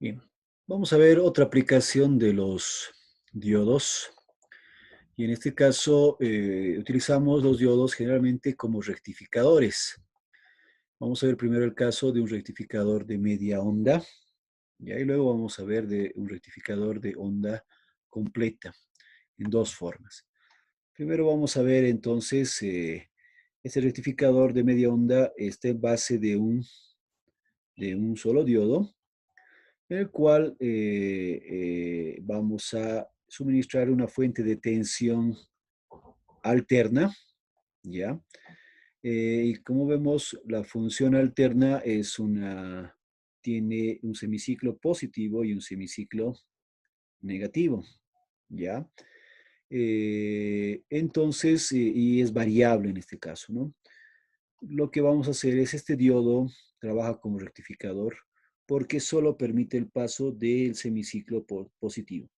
Bien, vamos a ver otra aplicación de los diodos. Y en este caso utilizamos los diodos generalmente como rectificadores. Vamos a ver primero el caso de un rectificador de media onda. Y luego vamos a ver de un rectificador de onda completa en dos formas. Primero vamos a ver entonces, este rectificador de media onda está en base de un solo diodo, en el cual vamos a suministrar una fuente de tensión alterna, ¿ya? Y como vemos, la función alterna tiene un semiciclo positivo y un semiciclo negativo, ¿ya? Entonces, y es variable en este caso, ¿no? Lo que vamos a hacer es este diodo trabaja como rectificador porque solo permite el paso del semiciclo positivo.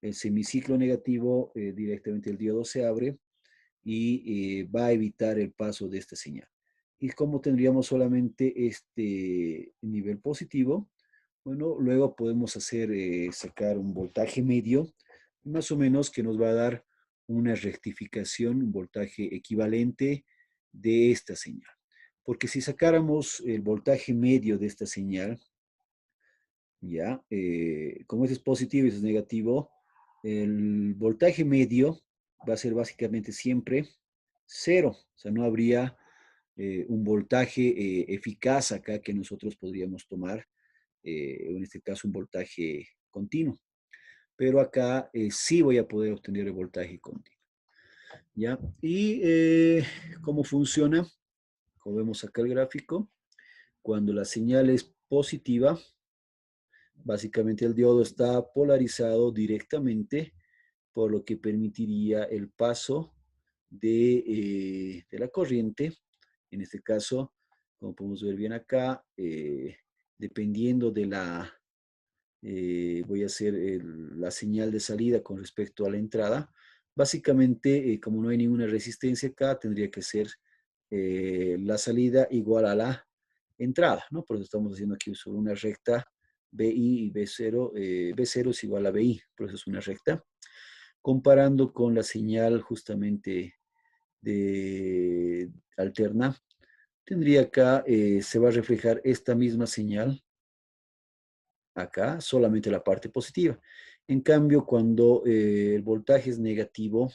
El semiciclo negativo, directamente el diodo se abre y va a evitar el paso de esta señal. Y como tendríamos solamente este nivel positivo, bueno, luego podemos sacar un voltaje medio, más o menos que nos va a dar una rectificación, un voltaje equivalente de esta señal. Porque si sacáramos el voltaje medio de esta señal, ya, como este es positivo y este es negativo, el voltaje medio va a ser básicamente siempre cero. O sea, no habría un voltaje eficaz acá que nosotros podríamos tomar, en este caso un voltaje continuo. Pero acá sí voy a poder obtener el voltaje continuo. ¿Ya? Y cómo funciona, como vemos acá el gráfico, cuando la señal es positiva, básicamente el diodo está polarizado directamente, por lo que permitiría el paso de la corriente. En este caso, como podemos ver bien acá, dependiendo de voy a hacer la señal de salida con respecto a la entrada. Básicamente, como no hay ninguna resistencia acá, tendría que ser la salida igual a la entrada, ¿no? Por eso estamos haciendo aquí sobre una recta BI y B0, B0 es igual a BI, por eso es una recta. Comparando con la señal justamente de alterna, tendría acá, se va a reflejar esta misma señal acá, solamente la parte positiva. En cambio, cuando el voltaje es negativo,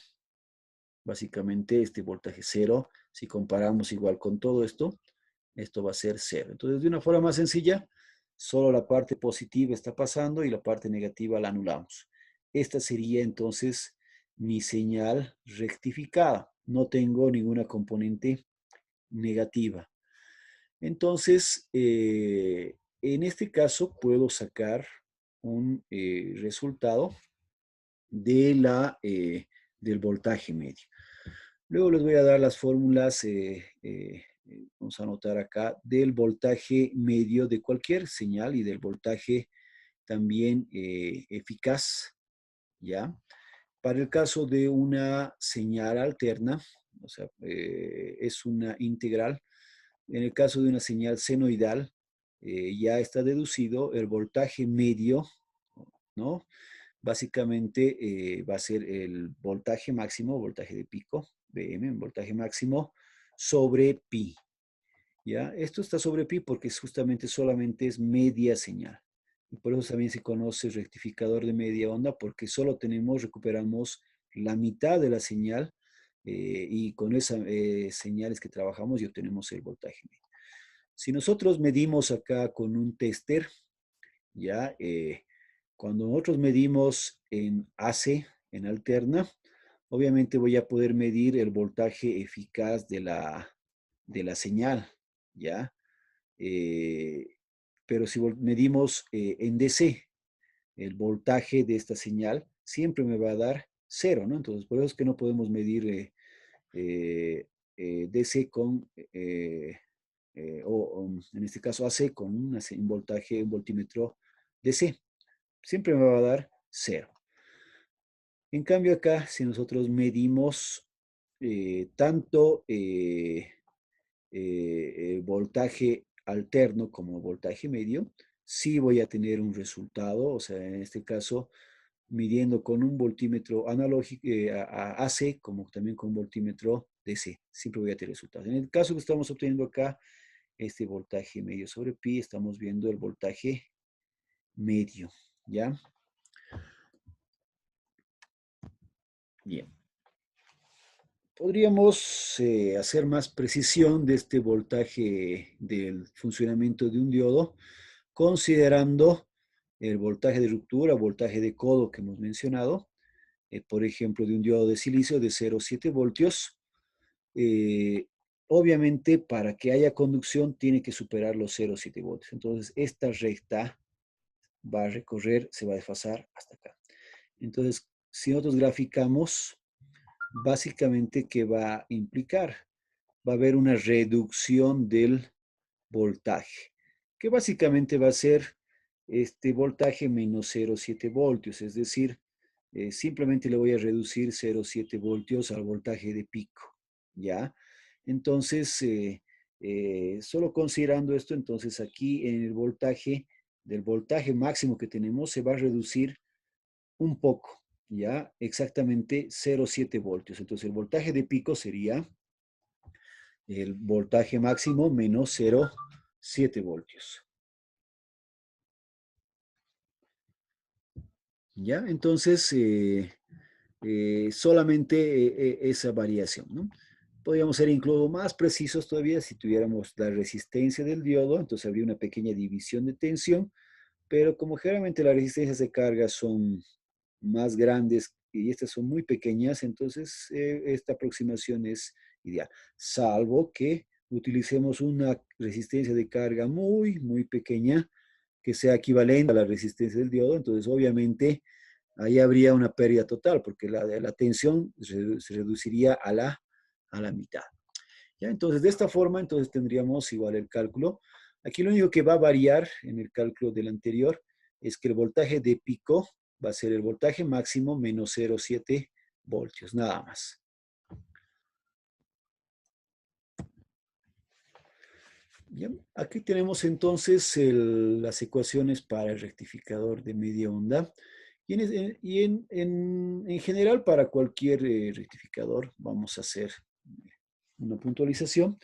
básicamente este voltaje cero, si comparamos igual con todo esto va a ser cero. Entonces, de una forma más sencilla, solo la parte positiva está pasando y la parte negativa la anulamos. Esta sería entonces mi señal rectificada. No tengo ninguna componente negativa. Entonces, en este caso puedo sacar un resultado de del voltaje medio. Luego les voy a dar las fórmulas, vamos a anotar acá, del voltaje medio de cualquier señal y del voltaje también eficaz, ¿ya? Para el caso de una señal alterna, o sea, es una integral. En el caso de una señal senoidal, ya está deducido el voltaje medio, ¿no? Básicamente va a ser el voltaje máximo, voltaje de pico, Vm, voltaje máximo, sobre pi. ¿Ya? Esto está sobre pi porque justamente solamente es media señal. Y por eso también se conoce rectificador de media onda porque solo recuperamos la mitad de la señal y con esas señales que trabajamos y obtenemos el voltaje medio. Si nosotros medimos acá con un tester, ya, cuando nosotros medimos en AC, en alterna, obviamente voy a poder medir el voltaje eficaz de la señal, ¿ya? Eh, pero si medimos en DC, el voltaje de esta señal siempre me va a dar cero, ¿no? Entonces, por eso es que no podemos medir eh, DC con, o en este caso AC con un voltaje, un voltímetro DC. Siempre me va a dar cero. En cambio acá, si nosotros medimos tanto voltaje alterno como voltaje medio, sí voy a tener un resultado, o sea, en este caso, midiendo con un voltímetro analógico, AC, como también con un voltímetro DC, siempre voy a tener resultados. En el caso que estamos obteniendo acá, este voltaje medio sobre pi, estamos viendo el voltaje medio, ¿ya? Bien. Podríamos hacer más precisión de este voltaje del funcionamiento de un diodo, considerando el voltaje de ruptura, voltaje de codo que hemos mencionado, por ejemplo, de un diodo de silicio de 0,7 voltios. Eh, Obviamente, para que haya conducción, tiene que superar los 0,7 voltios. Entonces, esta recta va a recorrer, se va a desfasar hasta acá. Entonces, si nosotros graficamos, básicamente, ¿qué va a implicar? Va a haber una reducción del voltaje, que básicamente va a ser este voltaje menos 0,7 voltios, es decir, simplemente le voy a reducir 0,7 voltios al voltaje de pico, ¿ya? Entonces, solo considerando esto, entonces aquí en el voltaje, del voltaje máximo que tenemos, se va a reducir un poco, ¿ya? Exactamente 0,7 voltios. Entonces, el voltaje de pico sería el voltaje máximo menos 0,7 voltios. ¿Ya? Entonces, solamente esa variación, ¿no? Podríamos ser incluso más precisos todavía si tuviéramos la resistencia del diodo, entonces habría una pequeña división de tensión, pero como generalmente las resistencias de carga son más grandes y estas son muy pequeñas, entonces esta aproximación es ideal, salvo que utilicemos una resistencia de carga muy, muy pequeña que sea equivalente a la resistencia del diodo, entonces obviamente ahí habría una pérdida total porque la tensión se reduciría a la mitad. ¿Ya? Entonces, de esta forma, entonces tendríamos igual el cálculo. Aquí lo único que va a variar en el cálculo del anterior es que el voltaje de pico va a ser el voltaje máximo menos 0,7 voltios, nada más. Bien, aquí tenemos entonces las ecuaciones para el rectificador de media onda. En general, para cualquier rectificador, vamos a hacer una puntualización.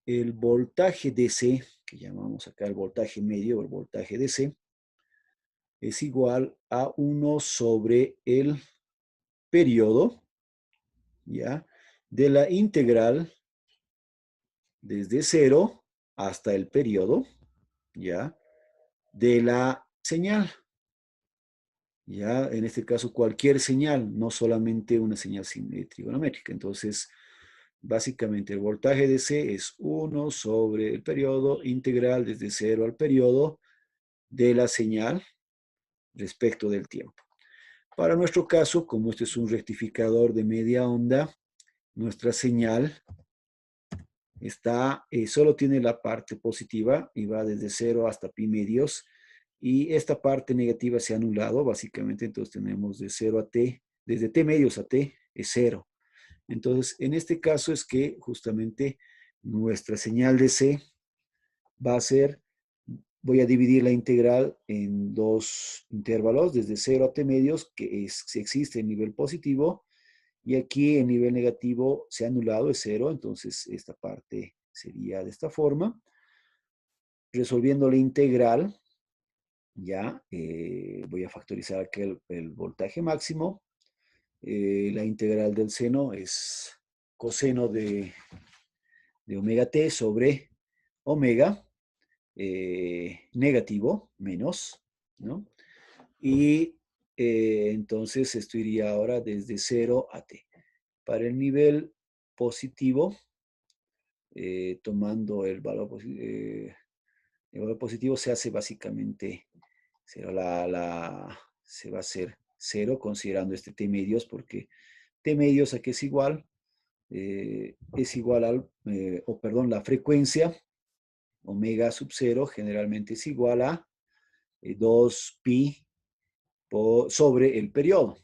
El voltaje DC, que llamamos acá el voltaje medio o el voltaje DC, es igual a 1 sobre el periodo, ¿ya? De la integral desde 0 hasta el periodo, ¿ya? De la señal, ¿ya? En este caso, cualquier señal, no solamente una señal trigonométrica. Entonces, básicamente el voltaje DC es 1 sobre el periodo integral desde 0 al periodo de la señal respecto del tiempo. Para nuestro caso, como este es un rectificador de media onda, nuestra señal solo tiene la parte positiva y va desde 0 hasta pi medios. Y esta parte negativa se ha anulado, básicamente, entonces tenemos de 0 a t, desde t medios a t es 0. Entonces, en este caso es que justamente nuestra señal de C va a ser, voy a dividir la integral en dos intervalos, desde 0 a t medios, que existe en nivel positivo, y aquí en nivel negativo se ha anulado, es 0, entonces esta parte sería de esta forma. Resolviendo la integral, ya voy a factorizar aquí el voltaje máximo. La integral del seno es coseno de omega t sobre omega negativo menos, ¿no? Y entonces esto iría ahora desde 0 a t. Para el nivel positivo, tomando el valor positivo se hace básicamente 0, se va a hacer 0 considerando este t medios porque t medios aquí es igual al, o perdón, la frecuencia omega sub 0 generalmente es igual a 2pi sobre el periodo,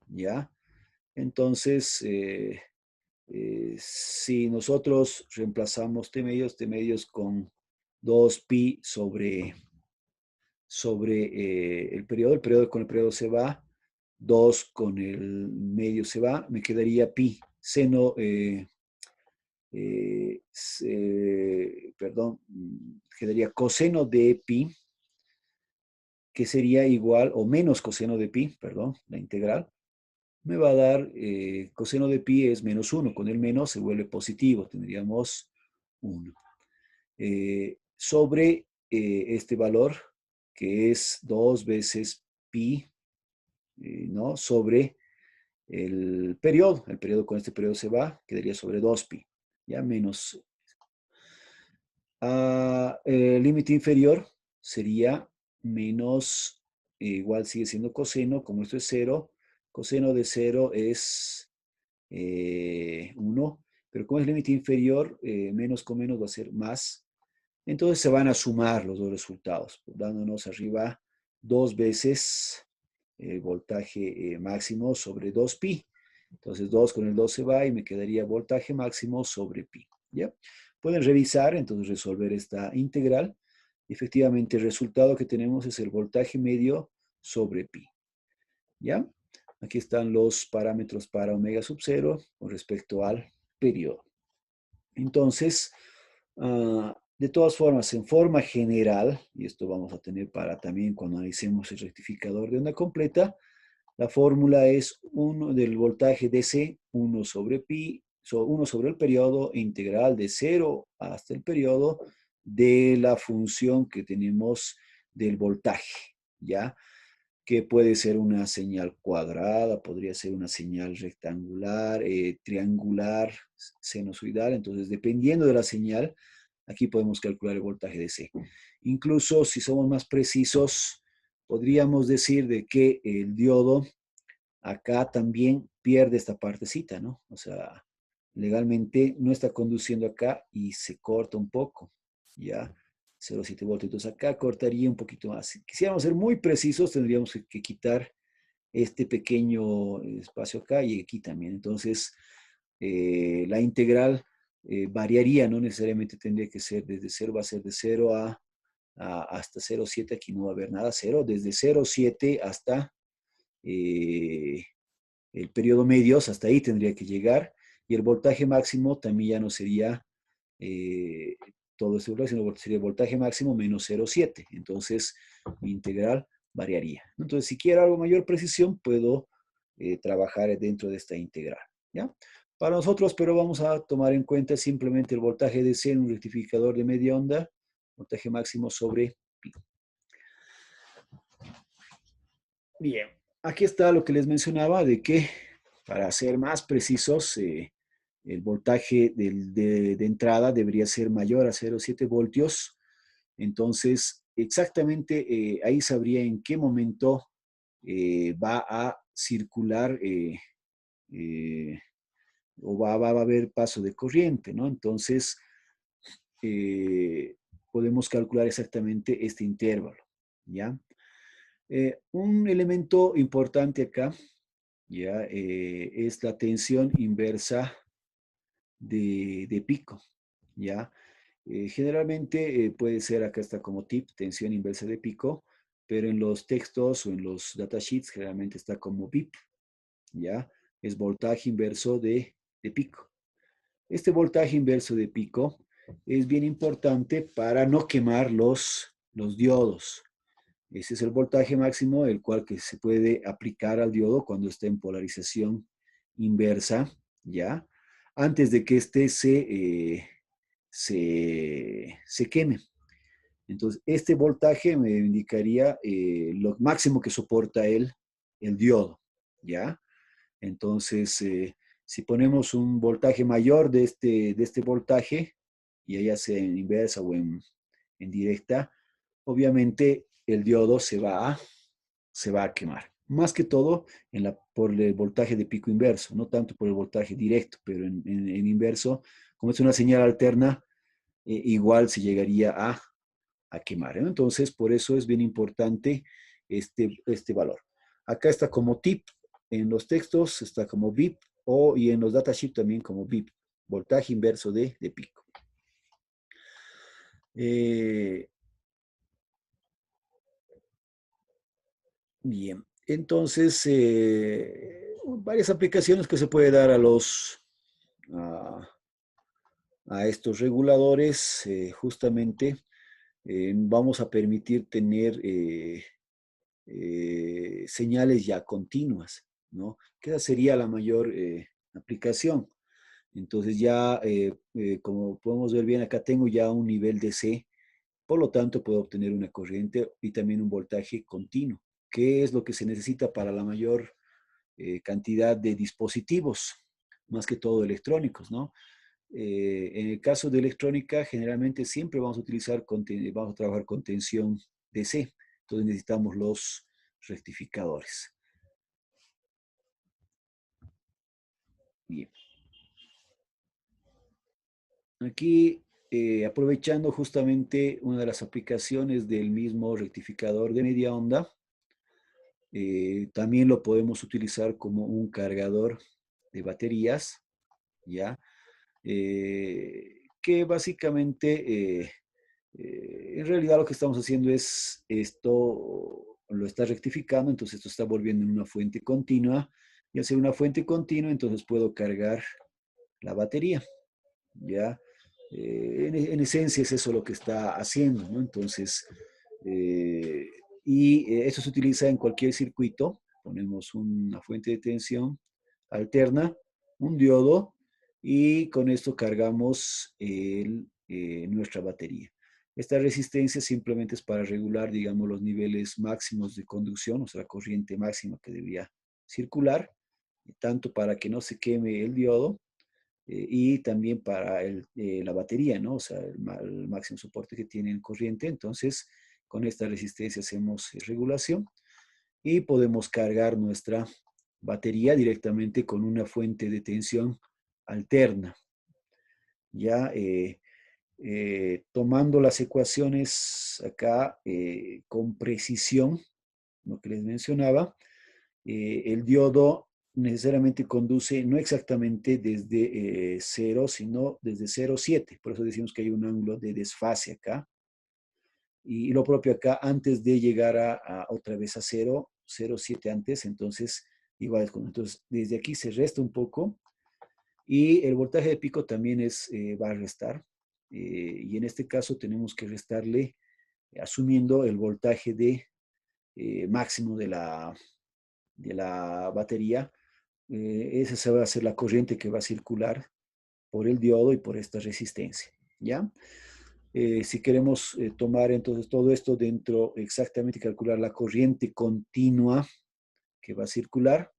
¿ya? Entonces, si nosotros reemplazamos t medios con 2pi sobre el periodo con el periodo se va, 2 con el medio se va, me quedaría pi, seno, perdón, quedaría coseno de pi, que sería igual, o menos coseno de pi, perdón, la integral, me va a dar, coseno de pi es -1, con el menos se vuelve positivo, tendríamos 1. Sobre este valor, que es 2 veces pi, ¿no? Sobre el periodo con este periodo se va, quedaría sobre 2pi, ya menos. Límite inferior sería menos, igual sigue siendo coseno, como esto es 0, coseno de 0 es 1, pero como es límite inferior, menos con menos va a ser más. Entonces se van a sumar los dos resultados, dándonos arriba 2 veces el voltaje máximo sobre 2pi. Entonces 2 con el 2 se va y me quedaría voltaje máximo sobre pi. ¿Ya? Pueden revisar, entonces resolver esta integral. Efectivamente, el resultado que tenemos es el voltaje medio sobre pi. ¿Ya? Aquí están los parámetros para omega sub 0 con respecto al periodo. Entonces, de todas formas, en forma general, y esto vamos a tener para también cuando analicemos el rectificador de onda completa, la fórmula es 1 del voltaje DC, 1 sobre pi, 1 sobre el periodo integral de 0 hasta el periodo de la función que tenemos del voltaje, ¿ya? Que puede ser una señal cuadrada, podría ser una señal rectangular, triangular, sinusoidal. Entonces, dependiendo de la señal, aquí podemos calcular el voltaje DC. Incluso, si somos más precisos, podríamos decir de que el diodo acá también pierde esta partecita, ¿no? O sea, legalmente no está conduciendo acá y se corta un poco, ¿ya? 0,7 voltios. Entonces acá cortaría un poquito más. Si quisiéramos ser muy precisos, tendríamos que quitar este pequeño espacio acá y aquí también. Entonces, la integral variaría, no necesariamente tendría que ser desde 0, va a ser de 0 hasta 0,7, aquí no va a haber nada, 0, desde 0,7 hasta el periodo medios, hasta ahí tendría que llegar, y el voltaje máximo también ya no sería eh, todo este voltaje, sino sería el voltaje máximo menos 0,7. Entonces, mi integral variaría. Entonces, si quiero algo mayor precisión, puedo trabajar dentro de esta integral. ¿Ya? Para nosotros, pero vamos a tomar en cuenta simplemente el voltaje de C en un rectificador de media onda, voltaje máximo sobre pi. Bien, aquí está lo que les mencionaba de que, para ser más precisos, el voltaje de entrada debería ser mayor a 0,7 voltios. Entonces, exactamente ahí sabría en qué momento va a circular eh, o va a haber paso de corriente, ¿no? Entonces, eh, podemos calcular exactamente este intervalo, ¿ya? Un elemento importante acá, ¿ya? Es la tensión inversa de pico, ¿ya? Generalmente puede ser, acá está como tip, tensión inversa de pico, pero en los textos o en los datasheets generalmente está como VIP, ¿ya? Es voltaje inverso de pico. Este voltaje inverso de pico es bien importante para no quemar los diodos. Ese es el voltaje máximo, el cual que se puede aplicar al diodo cuando está en polarización inversa, ¿ya? Antes de que éste se queme. Entonces, este voltaje me indicaría lo máximo que soporta el diodo, ¿ya? Entonces, si ponemos un voltaje mayor de este voltaje, y ya sea en inversa o en directa, obviamente el diodo se va a quemar. Más que todo por el voltaje de pico inverso, no tanto por el voltaje directo, pero en inverso, como es una señal alterna, igual se llegaría a quemar, ¿no? Entonces, por eso es bien importante este valor. Acá está como tip, en los textos está como VIP y en los datasheets también como VIP, voltaje inverso de pico. Eh, Bien, entonces, varias aplicaciones que se puede dar a, a estos reguladores, justamente vamos a permitir tener señales ya continuas, ¿no? Que esa sería la mayor aplicación. Entonces ya, como podemos ver bien, acá tengo ya un nivel de C, por lo tanto puedo obtener una corriente y también un voltaje continuo, que es lo que se necesita para la mayor cantidad de dispositivos, más que todo electrónicos, ¿no? En el caso de electrónica, generalmente siempre vamos a vamos a trabajar con tensión DC, entonces necesitamos los rectificadores. Bien, aquí aprovechando justamente una de las aplicaciones del mismo rectificador de media onda, también lo podemos utilizar como un cargador de baterías, ¿ya? Que básicamente, en realidad lo que estamos haciendo es esto, lo está rectificando, entonces esto está volviendo en una fuente continua, y al ser una fuente continua, entonces puedo cargar la batería, ¿ya? En esencia es eso lo que está haciendo, ¿no? Entonces, eh, eso se utiliza en cualquier circuito. Ponemos una fuente de tensión alterna, un diodo, y con esto cargamos nuestra batería. Esta resistencia simplemente es para regular, digamos, los niveles máximos de conducción, o sea, la corriente máxima que debería circular, tanto para que no se queme el diodo, y también para la batería, ¿no? O sea, el máximo soporte que tiene en corriente. Entonces, con esta resistencia hacemos regulación y podemos cargar nuestra batería directamente con una fuente de tensión alterna. Ya tomando las ecuaciones acá con precisión, lo que les mencionaba, el diodo necesariamente conduce no exactamente desde 0, sino desde 0,7. Por eso decimos que hay un ángulo de desfase acá. Y lo propio acá, antes de llegar otra vez a 0, 0,7 antes, entonces igual es entonces desde aquí se resta un poco y el voltaje de pico también va a restar. Y en este caso tenemos que restarle asumiendo el voltaje máximo de la batería. Esa va a ser la corriente que va a circular por el diodo y por esta resistencia, ¿ya? Si queremos tomar entonces todo esto dentro, exactamente calcular la corriente continua que va a circular,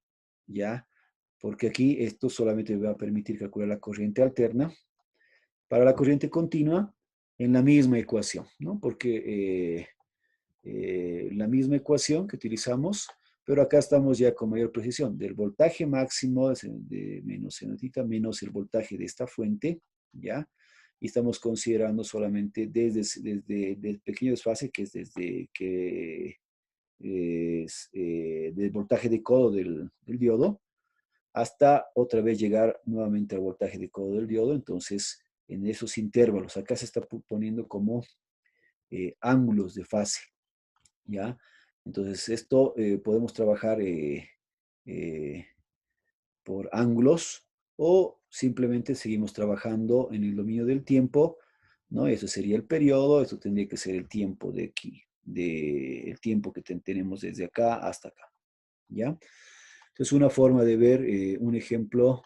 ¿ya? Porque aquí esto solamente va a permitir calcular la corriente alterna. Para la corriente continua, en la misma ecuación, ¿no? Porque la misma ecuación que utilizamos, pero acá estamos ya con mayor precisión, del voltaje máximo de menos cenotita menos el voltaje de esta fuente, ¿ya? Y estamos considerando solamente desde el pequeño desfase, que es desde que es del voltaje de codo del diodo, hasta otra vez llegar nuevamente al voltaje de codo del diodo. Entonces, en esos intervalos, acá se está poniendo como ángulos de fase, ¿ya? Entonces, esto podemos trabajar eh, por ángulos o simplemente seguimos trabajando en el dominio del tiempo, ¿no? Eso sería el periodo, esto tendría que ser el tiempo de aquí, el tiempo que tenemos desde acá hasta acá, ¿ya? Entonces, una forma de ver un ejemplo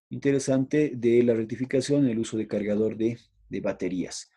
interesante de la rectificación en el uso de cargador de baterías.